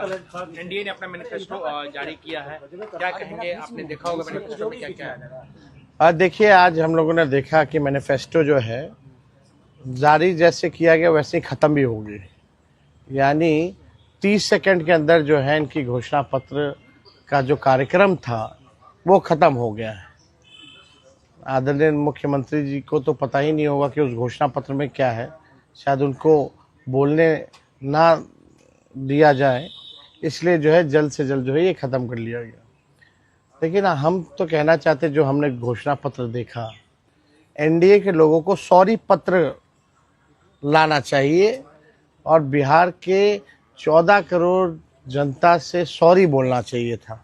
NDA ने अपना manifesto जारी किया है, क्या कहेंगे? आपने देखा होगा मैनिफेस्टो में क्या क्या है। देखिए, आज हम लोगों ने देखा कि मैनिफेस्टो जो है जारी जैसे किया गया वैसे ही ख़त्म भी होगी। यानी 30 सेकंड के अंदर जो है इनकी घोषणा पत्र का जो कार्यक्रम था वो ख़त्म हो गया है। आदरणीय मुख्यमंत्री जी को तो पता ही नहीं होगा कि उस घोषणा पत्र में क्या है, शायद उनको बोलने ना दिया जाए, इसलिए जो है जल्द से जल्द जो है ये ख़त्म कर लिया गया। लेकिन हम तो कहना चाहते, जो हमने घोषणा पत्र देखा, एनडीए के लोगों को सॉरी पत्र लाना चाहिए और बिहार के 14 करोड़ जनता से सॉरी बोलना चाहिए था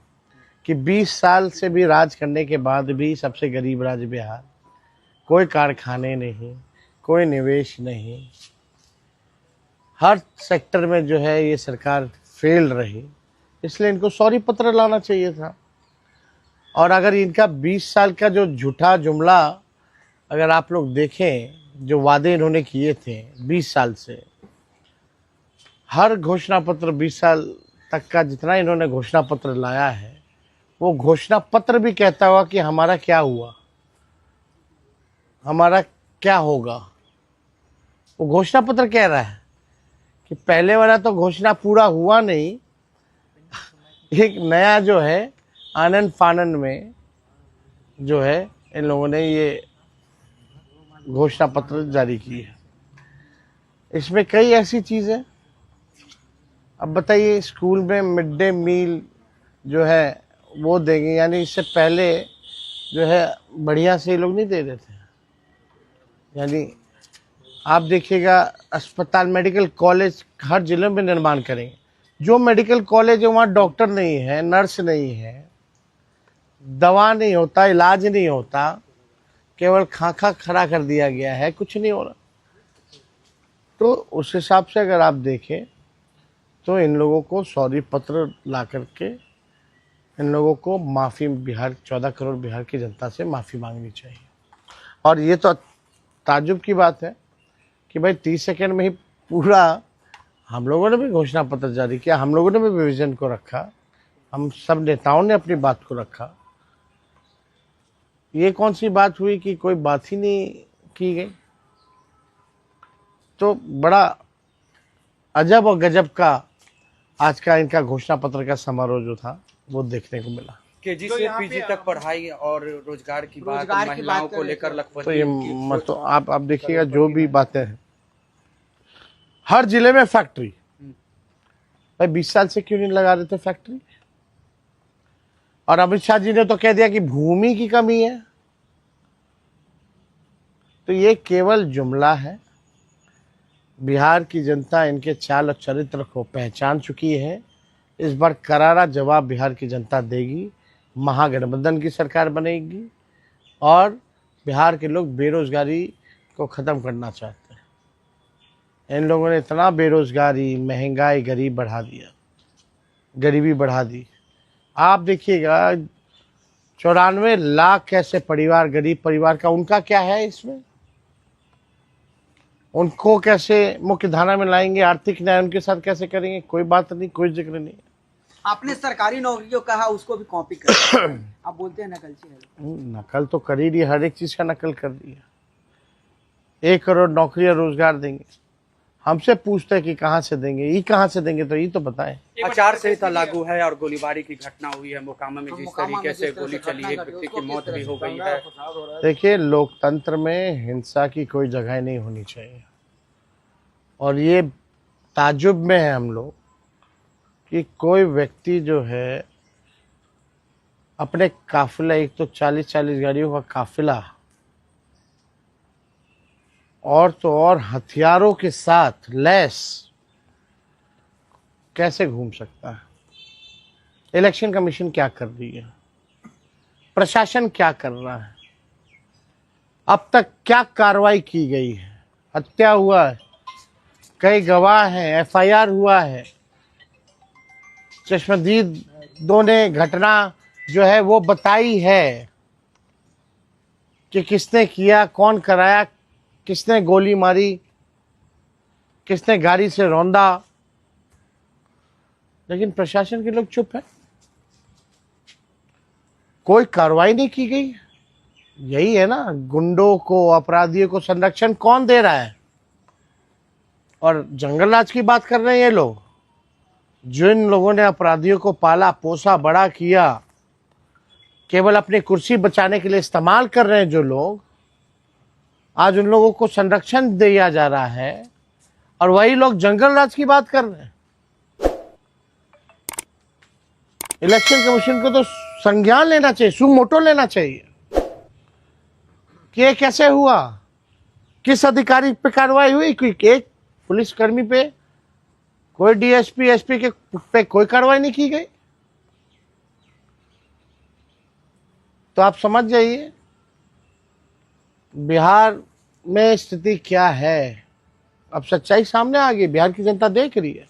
कि 20 साल से भी राज करने के बाद भी सबसे गरीब राज्य बिहार, कोई कारखाने नहीं, कोई निवेश नहीं, हर सेक्टर में जो है ये सरकार फेल रही, इसलिए इनको सॉरी पत्र लाना चाहिए था। और अगर इनका 20 साल का जो झूठा जुमला अगर आप लोग देखें, जो वादे इन्होंने किए थे 20 साल से, हर घोषणा पत्र 20 साल तक का जितना इन्होंने घोषणा पत्र लाया है, वो घोषणा पत्र भी कहता हुआ कि हमारा क्या हुआ, हमारा क्या होगा। वो घोषणा पत्र कह रहा है कि पहले वाला तो घोषणा पूरा हुआ नहीं, एक नया जो है आनंद फानन में जो है इन लोगों ने ये घोषणा पत्र जारी की है। इसमें कई ऐसी चीज़ें, अब बताइए, स्कूल में मिड डे मील जो है वो देंगे, यानी इससे पहले जो है बढ़िया से ये लोग नहीं दे रहे थे। यानी आप देखिएगा, अस्पताल मेडिकल कॉलेज हर जिले में निर्माण करेंगे। जो मेडिकल कॉलेज है वहाँ डॉक्टर नहीं है, नर्स नहीं है, दवा नहीं होता, इलाज नहीं होता, केवल खाका खड़ा कर दिया गया है, कुछ नहीं हो रहा। तो उस हिसाब से अगर आप देखें तो इन लोगों को सॉरी पत्र ला करके इन लोगों को माफ़ी, बिहार 14 करोड़ बिहार की जनता से माफ़ी मांगनी चाहिए। और ये तो ताज्जुब की बात है कि भाई 30 सेकंड में ही पूरा, हम लोगों ने भी घोषणा पत्र जारी किया, हम लोगों ने भी विजन को रखा, हम सब नेताओं ने अपनी बात को रखा। ये कौन सी बात हुई कि कोई बात ही नहीं की गई। तो बड़ा अजब और गजब का आज का इनका घोषणा पत्र का समारोह जो था वो देखने को मिला। केजी से पीजी तक पढ़ाई और रोजगार की बात, महिलाओं को लेकर लखपति, तो ये मतलब आप देखिएगा जो भी बातें हैं, हर जिले में फैक्ट्री, भाई 20 साल से क्यों नहीं लगा रहे थे फैक्ट्री। और अमित शाह जी ने तो कह दिया कि भूमि की कमी है। तो ये केवल जुमला है। बिहार की जनता इनके चाल और चरित्र को पहचान चुकी है। इस बार करारा जवाब बिहार की जनता देगी। महागठबंधन की सरकार बनेगी और बिहार के लोग बेरोजगारी को ख़त्म करना चाहते हैं। इन लोगों ने इतना बेरोजगारी, महंगाई, गरीबी बढ़ा दी। आप देखिएगा 94 लाख ऐसे परिवार, गरीब परिवार का, उनका क्या है इसमें? उनको कैसे मुख्य धारा में लाएंगे, आर्थिक न्याय उनके साथ कैसे करेंगे? कोई बात नहीं, कोई जिक्र नहीं। आपने सरकारी नौकरी जो कहा उसको भी कॉपी कर आप बोलते हैं नकलची है। नकल तो कर ही रही, हर एक चीज का नकल कर दिया। 1 करोड़ नौकरियां रोजगार देंगे, हमसे पूछते हैं कि कहाँ से देंगे, ये कहाँ से देंगे, तो ये तो बताएं। आचार संहिता लागू है और गोलीबारी की घटना हुई है मोकामा में, जिस तरीके से गोली चली, एक व्यक्ति की मौत भी हो गई है। देखिए, लोकतंत्र में हिंसा की कोई जगह नहीं होनी चाहिए। और ये ताज्जुब में है हम लोग कि कोई व्यक्ति जो है अपने काफिला, एक तो 40-40 गाड़ियों का काफिला, और तो और हथियारों के साथ लैस कैसे घूम सकता है? इलेक्शन कमीशन क्या कर रही है? प्रशासन क्या कर रहा है? अब तक क्या कार्रवाई की गई है? हत्या हुआ है, कई गवाह हैं, एफआईआर हुआ है, चश्मदीदों ने घटना जो है वो बताई है कि किसने किया, कौन कराया, किसने गोली मारी, किसने गाड़ी से रौंदा। लेकिन प्रशासन के लोग चुप है, कोई कार्रवाई नहीं की गई। यही है ना, गुंडों को, अपराधियों को संरक्षण कौन दे रहा है? और जंगल राज की बात कर रहे हैं ये लोग, जिन लोगों ने अपराधियों को पाला पोसा बड़ा किया, केवल अपनी कुर्सी बचाने के लिए इस्तेमाल कर रहे हैं जो लोग, आज उन लोगों को संरक्षण दिया जा रहा है और वही लोग जंगल राज की बात कर रहे हैं। इलेक्शन कमीशन को तो संज्ञान लेना चाहिए, सुमोटो लेना चाहिए कि ये कैसे हुआ, किस अधिकारी पे कार्रवाई हुई, कोई एक पुलिसकर्मी पे, कोई डीएसपी एसपी के पे कोई कार्रवाई नहीं की गई। तो आप समझ जाइए बिहार में स्थिति क्या है। अब सच्चाई सामने आ गई, बिहार की जनता देख रही है।